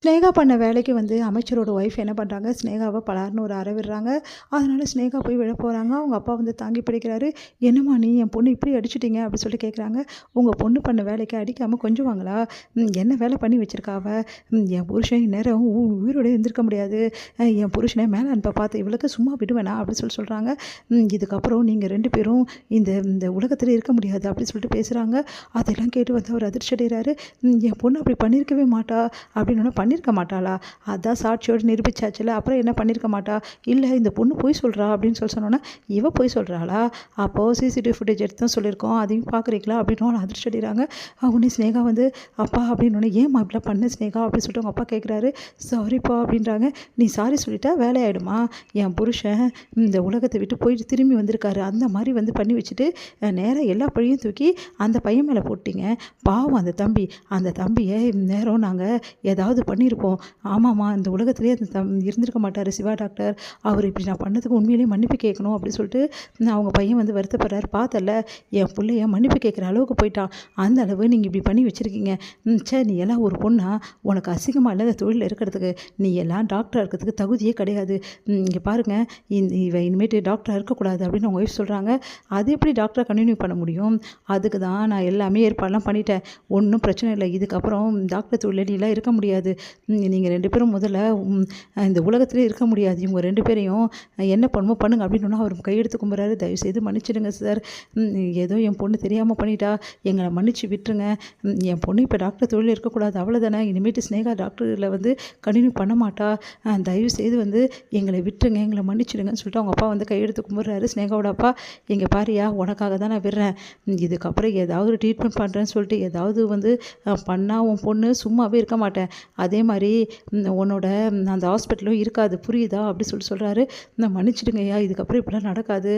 ஸ்னேகா பண்ண வேலைக்கு வந்து அமைச்சரோட ஒய்ஃப் என்ன பண்ணுறாங்க, ஸ்னேகாவை பலார்னு ஒரு அறை விடுறாங்க. அதனால ஸ்னேகா போய் விழ போகிறாங்க. அவங்க அப்பா வந்து தாங்கி பிடிக்கிறாரு. "என்னம்மா நீ என் பொண்ணு இப்படி அடிச்சிட்டீங்க?" அப்படி சொல்லி கேட்குறாங்க. "உங்கள் பொண்ணு பண்ண வேலைக்கு அடிக்காமல் கொஞ்சுவாங்களா? என்ன வேலை பண்ணி வச்சிருக்கா அவ? என் புருஷன் இந்நேரம் உயிரோட எழுந்திருக்க முடியாது. என் புருஷனை மேலே அனுப்ப பார்த்து இவளுக்கு சும்மா விடுவேனா?" அப்படின்னு சொல்கிறாங்க. "இதுக்கப்புறம் நீங்கள் 2 பேரும் இந்த இந்த உலகத்தில் இருக்க முடியாது" அப்படின்னு சொல்லிட்டு பேசுகிறாங்க. அதெல்லாம் கேட்டு வந்து அவர் அதிர்ச்சி அடைகிறாரு. "என் பொண்ணு அப்படி பண்ணியிருக்கவே மாட்டா" அப்படின்னு பண்ணியிருக்க மாட்டாளா? அதான் சாட்சியோடு நிரூபிச்சாச்சுல, அப்புறம் என்ன பண்ணியிருக்க மாட்டா? இல்லை இந்த பொண்ணு பொய் சொல்கிறா அப்படின்னு சொன்னோன்னா, இவ பொய் சொல்கிறாளா? அப்போது சிசிடிவி ஃபுட்டேஜ் எடுத்து தான் சொல்லியிருக்கோம், அதையும் பார்க்குறீங்களா அப்படின்னு அதிர்ச்சி அடைகிறாங்க. உடனே ஸ்னேகா வந்து, "அப்பா" அப்படின்னு, "ஏம்மா இப்படிலாம் பண்ண ஸ்னேகா?" அப்படின்னு சொல்லிட்டு அவங்க அப்பா கேட்குறாரு. "சாரிப்பா" அப்படின்றாங்க. "நீ சாரி சொல்லிட்டா வேலையாயிடுமா? என் புருஷன் இந்த உலகத்தை விட்டு போயிட்டு திரும்பி வந்திருக்காரு, அந்த மாதிரி வந்து பண்ணி வச்சுட்டு நேராக எல்லா பழியும் தூக்கி அந்த பையன் மேலே போட்டிங்க. பாவம் அந்த தம்பி, அந்த தம்பியை நேரம் நாங்கள் ஏதாவது பண்ணியிருப்போம். ஆமாம்மா, இந்த உலகத்திலேயே அந்த இருந்திருக்க மாட்டார் சிவா டாக்டர். அவர் இப்படி நான் பண்ணதுக்கு உண்மையிலேயே மன்னிப்பு கேட்கணும் அப்படின்னு சொல்லிட்டு அவங்க பையன் வந்து வருத்தப்படுறாரு. "பார்த்தல என் பிள்ளைய மன்னிப்பு கேட்குற அளவுக்கு போயிட்டான். அந்த அளவு நீங்கள் இப்படி பண்ணி வச்சுருக்கீங்க. நீ எல்லாம் ஒரு பொண்ணா? உனக்கு அசிங்கமாக இல்லை இந்த தொழிலில் இருக்கிறதுக்கு. நீ எல்லாம் டாக்டராக இருக்கிறதுக்கு தகுதியே கிடையாது. இங்கே பாருங்கள், இவ இனிமேட்டு டாக்டராக இருக்கக்கூடாது" அப்படின்னு அவங்க ஒய்ஃப் சொல்கிறாங்க. "அது எப்படி டாக்டரை கண்டினியூ பண்ண முடியும்? அதுக்கு தான் நான் எல்லாமே ஏற்பாடெல்லாம் பண்ணிட்டேன். ஒன்றும் பிரச்சனை இல்லை. இதுக்கப்புறம் டாக்டர் தொழிலில் நீலாம் இருக்க முடியாது. நீங்கள் 2 பேரும் முதல்ல இந்த உலகத்திலே இருக்க முடியாது. இவங்க 2 பேரையும் என்ன பண்ணுமோ பண்ணுங்க" அப்படின்னு அவர் கையெடுத்து கும்பிட்றாரு. "தயவுசெய்து மன்னிச்சிடுங்க சார். ஏதோ என் பொண்ணு தெரியாமல் பண்ணிட்டா. எங்களை மன்னிச்சு விட்டுருங்க. என் பொண்ணு இப்போ டாக்டர் தொழில் இருக்கக்கூடாது, அவ்வளோதானே. இனிமேட்டு ஸ்னேகா டாக்டரில் வந்து கண்டினியூ பண்ண மாட்டா. தயவுசெய்து வந்து எங்களை விட்டுருங்க, எங்களை மன்னிச்சிடுங்கன்னு" சொல்லிட்டு அவங்க அப்பா வந்து கையெடுத்து கும்பிட்றாரு. ஸ்னேகாவோட அப்பா, "எங்கே பாரியா, உனக்காக தான் நான் விடுறேன். இதுக்கப்புறம் ஏதாவது ஒரு ட்ரீட்மெண்ட் பண்ணுறேன்னு சொல்லிட்டு ஏதாவது வந்து பண்ணால் உன் பொண்ணு சும்மாவே இருக்க மாட்டேன். அதே மாதிரி உன்னோட அந்த ஹாஸ்பிட்டலும் இருக்காது, புரியுதா?" அப்படி சொல்கிறாரு. "நான் மன்னிச்சிடுங்கய்யா, இதுக்கப்புறம் இப்படிலாம் நடக்காது.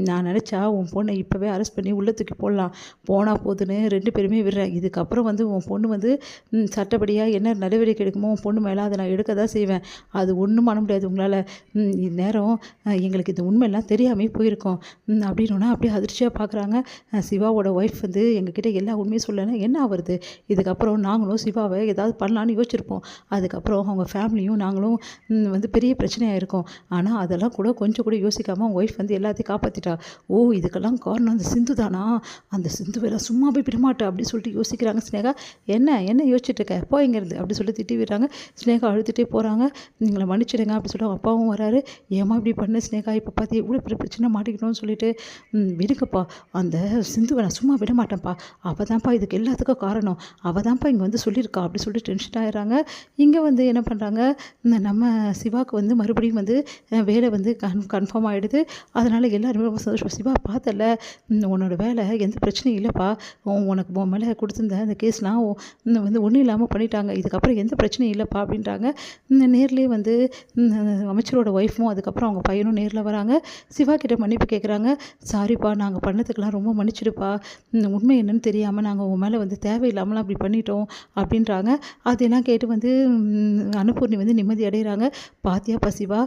நான் நினச்சா உன் பொண்ணை இப்போவே அரெஸ்ட் பண்ணி உள்ளே தூக்கி போடலாம். போனால் போதுன்னு 2 பேருமே விடுறேன். இதுக்கப்புறம் வந்து உன் பொண்ணு வந்து சட்டப்படியாக என்ன நடவடிக்கை எடுக்குமோ உன் பொண்ணு மேலே அதை நான் எடுக்க தான் செய்வேன். அது ஒன்றும் பண்ண முடியாது உங்களால். இந்நேரம் எங்களுக்கு இந்த உண்மையெல்லாம் தெரியாமே போயிருக்கோம்" அப்படின்னா அப்படியே அதிர்ச்சியாக பார்க்குறாங்க. சிவாவோட ஒய்ஃப் வந்து எங்ககிட்ட எல்லா உண்மையும் சொல்லலைன்னா என்ன ஆகுறது? இதுக்கப்புறம் நாங்களும் சிவாவை ஏதாவது பண்ணலான்னு யோசிச்சிருப்போம். அதுக்கப்புறம் அவங்க ஃபேமிலியும் நாங்களும் வந்து பெரிய பிரச்சனையாக இருக்கும். ஆனால் அதெல்லாம் கூட கொஞ்சம் கூட யோசிக்காமல் அவங்க ஒய்ஃப் வந்து எல்லாத்தையும் காப்பாற்றிட்டா. "ஓ, இதுக்கெல்லாம் காரணம் அந்த சிந்து தானா? அந்த சிந்துவெல்லாம் சும்மாவே விடமாட்டா" அப்படின்னு சொல்லிட்டு யோசிக்கிறாங்க ஸ்னேகா. என்ன என்ன யோசிச்சுட்டு இருக்க, போ இங்கேருந்து" அப்படி சொல்லி திட்டி விடுறாங்க. ஸ்னேகா அழுதுகிட்டே போகிறாங்க. "நீங்களை மன்னிச்சிடுங்க" அப்படி சொல்லிட்டு அவங்க அப்பாவும் வராரு. "ஏமா இப்படி பண்ண ஸ்னேகா, இப்போ பார்த்து எவ்வளோ பெரிய பிரச்சனை மாட்டிக்கணும்னு சொல்லிட்டு விடுங்கப்பா. அந்த சிந்துவை நான் சும்மா விட மாட்டேன்ப்பா. அவள் தான்ப்பா இதுக்கு எல்லாத்துக்கும் காரணம். அவள் தான்ப்பா இங்கே வந்து சொல்லியிருக்கா" அப்படி சொல்லிட்டு டென்ஷன் ஆகிடுறாங்க. இங்கே வந்து என்ன பண்ணுறாங்க, நம்ம சிவாவுக்கு வந்து மறுபடியும் வந்து வேலை வந்து கன்ஃபார்ம் ஆகிடுது. அதனால் எல்லாருமே ரொம்ப சந்தோஷம். "சிவா பார்த்தல, உன்னோட வேலை எந்த பிரச்சனையும் இல்லைப்பா. உனக்கு உன் மேலே கொடுத்துருந்த அந்த கேஸ்லாம் வந்து ஒன்றும் இல்லாமல் பண்ணிட்டாங்க. இதுக்கப்புறம் எந்த பிரச்சனையும் இல்லைப்பா" அப்படின்றாங்க. நேர்லேயே வந்து அமைச்சரோட ஒய்ஃபும் அதுக்கப்புறம் அவங்க பையனும் நேரில் வராங்க. சிவா கிட்ட மன்னிப்பு கேட்குறாங்க. "சாரிப்பா, நாங்கள் பண்ணதுக்கெல்லாம் ரொம்ப மன்னிச்சிடுப்பா. உண்மை என்னன்னு தெரியாமல் நாங்கள் உன் மேலே வந்து தேவையில்லாமலாம் அப்படி பண்ணிட்டோம்" அப்படின்றாங்க. அதெல்லாம் கேட்டு வந்து அனுப்பூர்ணி வந்து நிம்மதி அடைகிறாங்க. "பாத்தியாப்பா சிவா,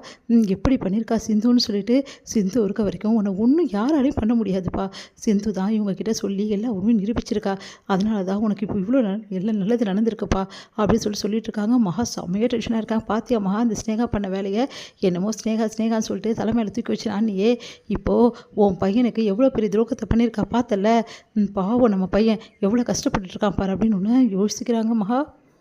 எப்படி பண்ணியிருக்கா சிந்துன்னு சொல்லிட்டு. சிந்து இருக்க வரைக்கும் உன்னை ஒன்றும் யாராலையும் பண்ண முடியாதுப்பா. சிந்து தான் இவங்ககிட்ட சொல்லி எல்லா உண்மையும் நிரூபிச்சிருக்கா. அதனால தான் உனக்கு இப்போ இவ்வளோ எல்லாம் நல்லது நடந்திருக்குப்பா" அப்படின்னு சொல்லிட்டு இருக்காங்க. மகா செம்மையாக டென்ஷனாக இருக்காங்க. "பாத்தியா மகா, இந்த ஸ்னேகா பண்ண வேலையை என்னமோ ஸ்னேகான்னு சொல்லிட்டு தலைமையில தூக்கி வச்சு அண்ணியே, இப்போது உன் பையனுக்கு எவ்வளோ பெரிய துரோகத்தை பண்ணியிருக்கா பார்த்தல. பாவம் நம்ம பையன் எவ்வளோ கஷ்டப்பட்டுருக்கான் பாரு" அப்படின்னு ஒன்று யோசிக்கிறாங்க மகா.